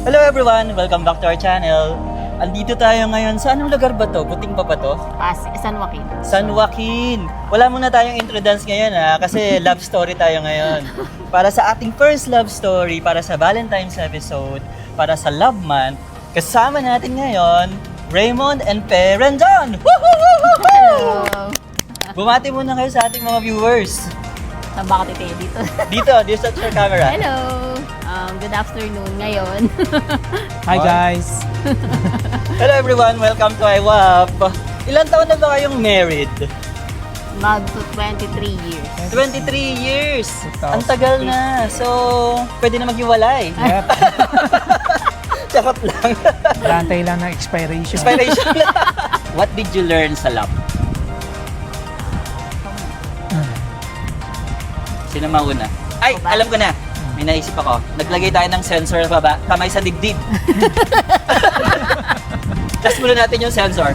Hello everyone! Welcome back to our channel. Andito tayo ngayon sa anong lugar ba to? Buting pa ba to? San Joaquin. San Joaquin! Wala muna tayong intro dance ngayon kasi love story tayo ngayon. Para sa ating first love story, para sa Valentine's episode, para sa Love Month, kasama natin ngayon, Raymond and Perendon! Hello. Bumati muna kayo sa ating mga viewers. Saan ba ka titili dito? Dito sa your camera. Hello. Good afternoon ngayon. Hi guys! Hello everyone! Welcome to IWAP! Ilan taon na ba kayong married? Mag 23 years. 23 years! Ang tagal na! So, pwede na maghiwalay. Yep, Charot lang. bantay lang ng expiration. Inspiration. What did you learn sa love? Sino mauna? Ay, Ako ba? alam ko na. May naisip ako. Naglagay tayo ng sensor sa baba, kamay sa dibdib. Test muna natin yung sensor.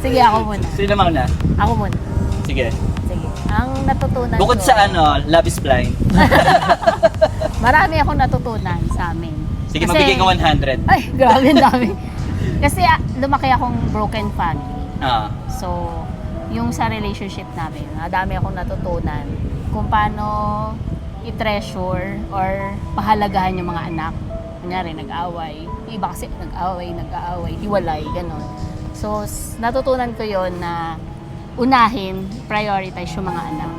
Sige, ako muna. Sino mauna? Ako muna. Sige. Sige. Ang natutunan Bukod ko, sa love is blind. marami akong natutunan sa amin. Sige, mabigay ko 100. Ay, grabe ang dami. Kasi lumaki akong broken family. Ah. So, yung sa relationship namin, dami akong natutunan kung paano i-treasure or pahalagahan yung mga anak. Kunyari, nag-away. Yung iba kasi nag-away, hiwalay, gano'n. So, natutunan ko yon na unahin, prioritize yung mga anak.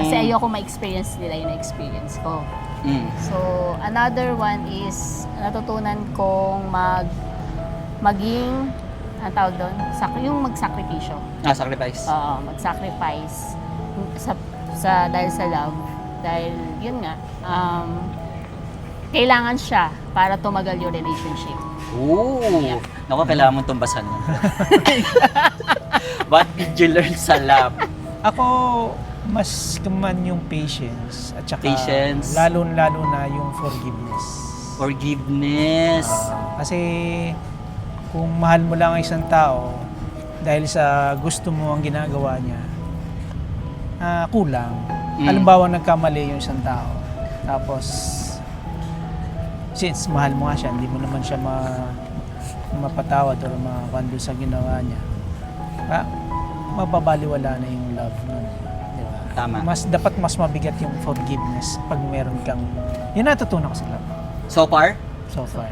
Kasi ayoko ma-experience nila yung na-experience ko. So, another one is, natutunan kong maging, ang tawag doon, yung magsakripisyo. Sacrifice. Oo, mag-sacrifice dahil sa love. Dahil, yun nga, kailangan siya para tumagal yung relationship. Ooh! Yeah. Naku, kailangan mong tumbasan mo. What did you learn sa love? Ako, mas kuman yung patience at saka Patience. lalo na yung forgiveness. Forgiveness. Kasi kung mahal mo lang ang isang tao dahil sa gusto mo ang ginagawa niya, kulang. Halimbawa nagkamali yung isang tao. Tapos since mahal mo nga siya, hindi mo naman siya mapatawad o makakando sa ginawa niya. Mababaliwala na yung love nun. Diba? Tama. Dapat mas mabigat yung forgiveness pag meron kang... Yun natutunan ko sa love. So far? So far.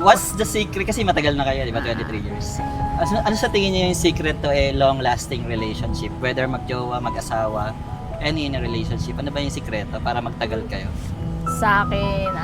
What's the secret? Kasi matagal na kayo, di ba? 23 years. Ano sa tingin niyo yung secret to a long-lasting relationship? Whether magjowa, mag-asawa, any in a relationship, ano ba yung sikreto para magtagal kayo? Sa akin,